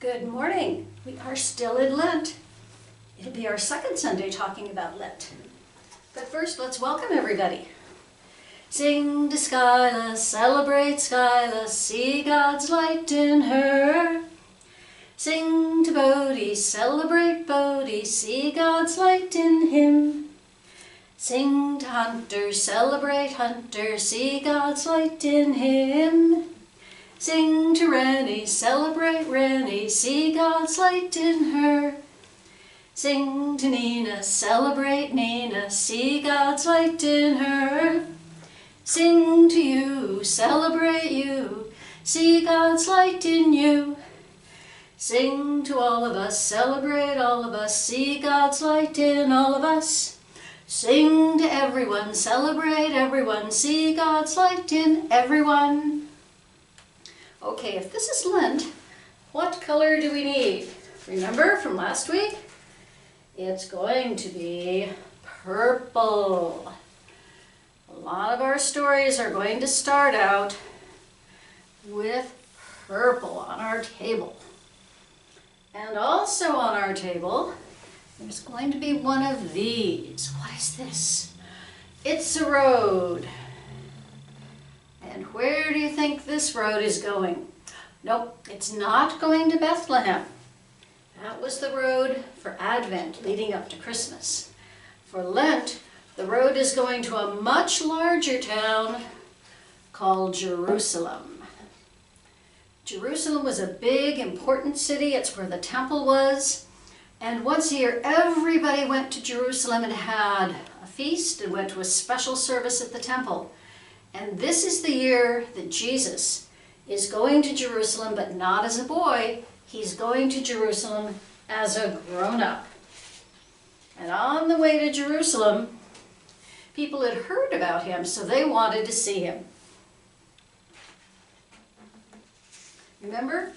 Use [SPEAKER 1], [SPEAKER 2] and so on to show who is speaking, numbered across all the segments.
[SPEAKER 1] Good morning. We are still in Lent. It'll be our second Sunday talking about Lent. But first, let's welcome everybody. Sing to Skyla, celebrate Skyla, see God's light in her. Sing to Bodhi, celebrate Bodhi, see God's light in him. Sing to Hunter, celebrate Hunter, see God's light in him. Sing to Rennie, celebrate Rennie, see God's light in her. Sing to Nina, celebrate Nina, see God's light in her. Sing to you, celebrate you, see God's light in you. Sing to all of us, celebrate all of us, see God's light in all of us. Sing to everyone, celebrate everyone, see God's light in everyone. Okay, if this is Lent, what color do we need? Remember from last week? It's going to be purple. A lot of our stories are going to start out with purple on our table. And also on our table, there's going to be one of these. What is this? It's a road. And where do you think this road is going? Nope, it's not going to Bethlehem. That was the road for Advent leading up to Christmas. For Lent, the road is going to a much larger town called Jerusalem. Jerusalem was a big, important city. It's where the temple was. And once a year, everybody went to Jerusalem and had a feast and went to a special service at the temple. And this is the year that Jesus is going to Jerusalem, but not as a boy. He's going to Jerusalem as a grown-up. And on the way to Jerusalem, people had heard about him, so they wanted to see him. Remember?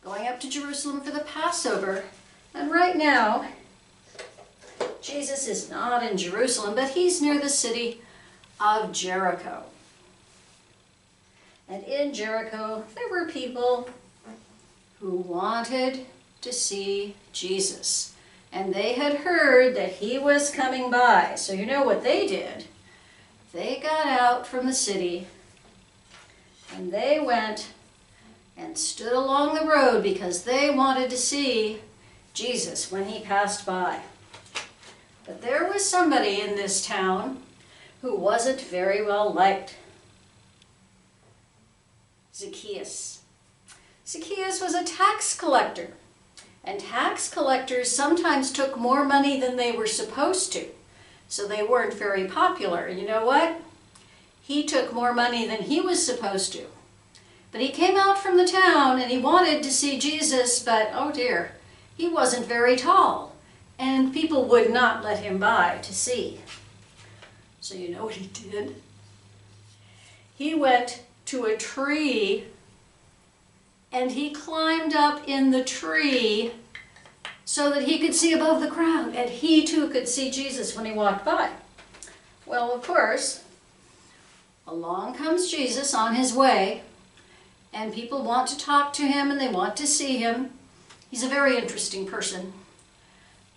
[SPEAKER 1] Going up to Jerusalem for the Passover. And right now, Jesus is not in Jerusalem, but he's near the city of Jericho. And in Jericho, there were people who wanted to see Jesus. And they had heard that he was coming by. So you know what they did? They got out from the city and they went and stood along the road because they wanted to see Jesus when he passed by. But there was somebody in this town who wasn't very well liked. Zacchaeus. Zacchaeus was a tax collector, and tax collectors sometimes took more money than they were supposed to, so they weren't very popular. And you know what? He took more money than he was supposed to. But he came out from the town and he wanted to see Jesus, but oh dear, he wasn't very tall, and people would not let him by to see. So you know what he did? He went to a tree and he climbed up in the tree so that he could see above the crowd, and he too could see Jesus when he walked by. Well, of course, along comes Jesus on his way, and people want to talk to him and they want to see him. He's a very interesting person.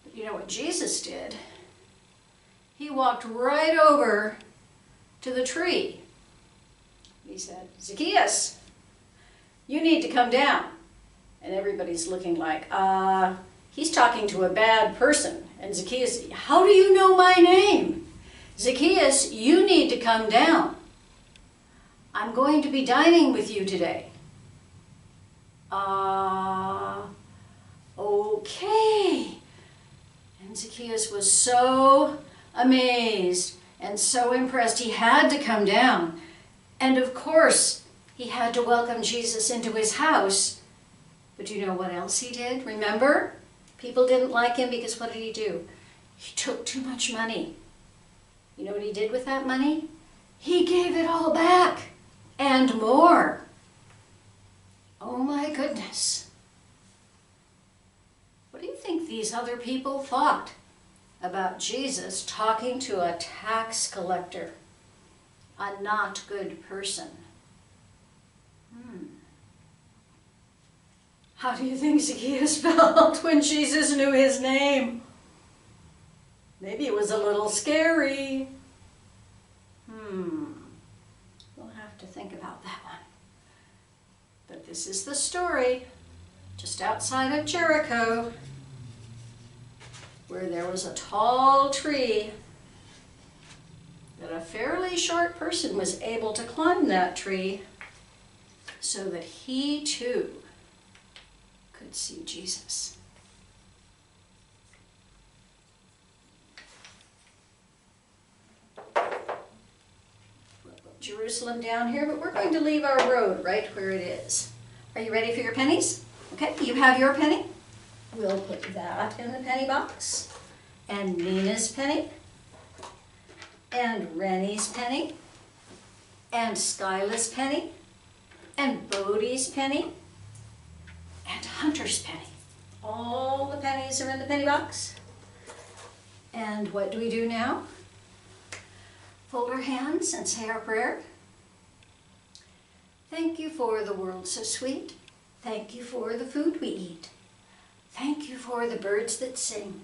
[SPEAKER 1] But you know what Jesus did? He walked right over to the tree. He said, "Zacchaeus, you need to come down." And everybody's looking like, he's talking to a bad person. And Zacchaeus, "How do you know my name?" "Zacchaeus, you need to come down. I'm going to be dining with you today." Okay. And Zacchaeus was so amazed and so impressed. He had to come down. And of course, he had to welcome Jesus into his house. But you know what else he did? Remember? People didn't like him because what did he do? He took too much money. You know what he did with that money? He gave it all back and more. Oh my goodness. What do you think these other people thought about Jesus talking to a tax collector, a not good person? How do you think Zacchaeus felt when Jesus knew his name? Maybe it was a little scary. We'll have to think about that one. But this is the story, just outside of Jericho, where there was a tall tree that a fairly short person was able to climb that tree so that he too could see Jesus. Jerusalem down here, but we're going to leave our road right where it is. Are you ready for your pennies? Okay, you have your penny. We'll put that in the penny box. And Nina's penny. And Rennie's penny. And Skyla's penny. And Bodie's penny. And Hunter's penny. All the pennies are in the penny box. And what do we do now? Fold our hands and say our prayer. Thank you for the world so sweet. Thank you for the food we eat. Thank you for the birds that sing.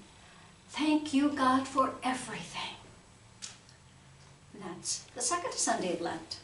[SPEAKER 1] Thank you, God, for everything. And that's the second Sunday of Lent.